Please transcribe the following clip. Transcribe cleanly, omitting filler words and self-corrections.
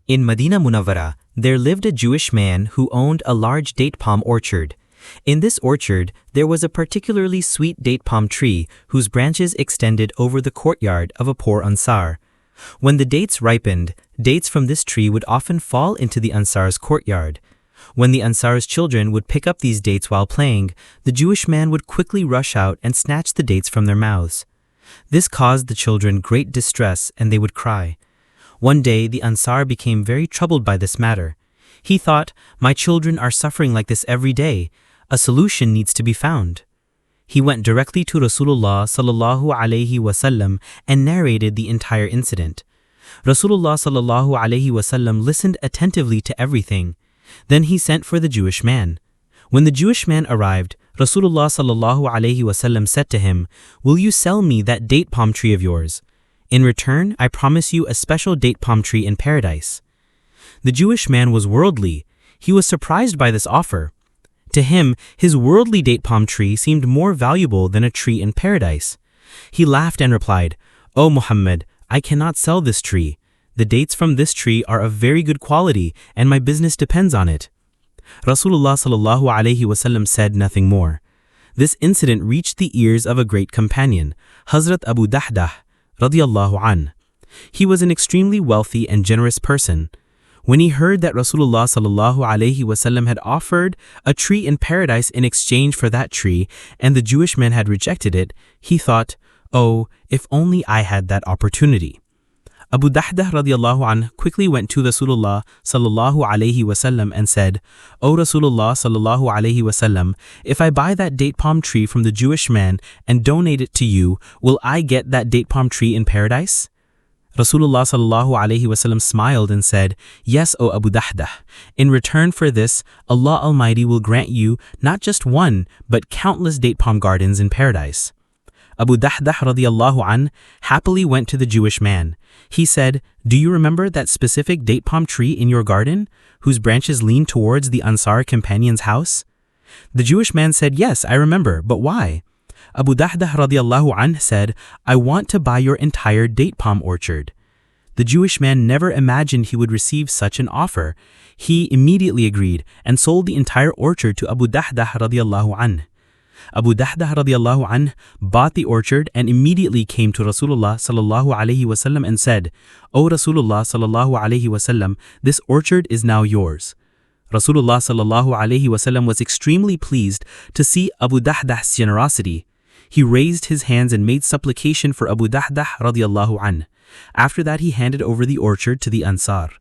In Medina Munawwara, there lived a Jewish man who owned a large date palm orchard. In this orchard, there was a particularly sweet date palm tree whose branches extended over the courtyard of a poor Ansar. When the dates ripened, dates from this tree would often fall into the Ansar's courtyard. When the Ansar's children would pick up these dates while playing, the Jewish man would quickly rush out and snatch the dates from their mouths. This caused the children great distress and they would cry. One day, the Ansar became very troubled by this matter. He thought, "My children are suffering like this every day. A solution needs to be found." He went directly to Rasulullah sallallahu alaihi wasallam and narrated the entire incident. Rasulullah sallallahu alaihi wasallam listened attentively to everything. Then he sent for the Jewish man. When the Jewish man arrived, Rasulullah sallallahu alaihi wasallam said to him, "Will you sell me that date palm tree of yours? In return, I promise you a special date palm tree in paradise." The Jewish man was worldly. He was surprised by this offer. To him, his worldly date palm tree seemed more valuable than a tree in paradise. He laughed and replied, "O Muhammad, I cannot sell this tree. The dates from this tree are of very good quality and my business depends on it." Rasulullah sallallahu alaihi wasallam said nothing more. This incident reached the ears of a great companion, Hazrat Abu Dahdah, radiyallahu an. He was an extremely wealthy and generous person. When he heard that Rasulullah sallallahu alaihi wasallam had offered a tree in paradise in exchange for that tree and the Jewish man had rejected it, he thought, "Oh, if only I had that opportunity." Abu Dahdah radiyallahu an quickly went to Rasulullah sallallahu alaihi wasallam and said, "O Rasulullah sallallahu alaihi wasallam, if I buy that date palm tree from the Jewish man and donate it to you, will I get that date palm tree in paradise?" Rasulullah sallallahu alaihi wasallam smiled and said, "Yes, O Abu Dahdah. In return for this, Allah Almighty will grant you not just one, but countless date palm gardens in paradise." Abu Dahdah radiyallahu an happily went to the Jewish man. He said, "Do you remember that specific date palm tree in your garden, whose branches lean towards the Ansar companion's house?" The Jewish man said, "Yes, I remember, but why?" Abu Dahdah radiyallahu an said, "I want to buy your entire date palm orchard." The Jewish man never imagined he would receive such an offer. He immediately agreed and sold the entire orchard to Abu Dahdah radiyallahu an. Abu Dahdah radiyallahu anh bought the orchard and immediately came to Rasulullah sallallahu alaihi wasallam and said, "O Rasulullah sallallahu alaihi wasallam, this orchard is now yours." Rasulullah sallallahu alaihi wasallam was extremely pleased to see Abu Dahdah's generosity. He raised his hands and made supplication for Abu Dahdah radiyallahu anh. After that he handed over the orchard to the Ansar.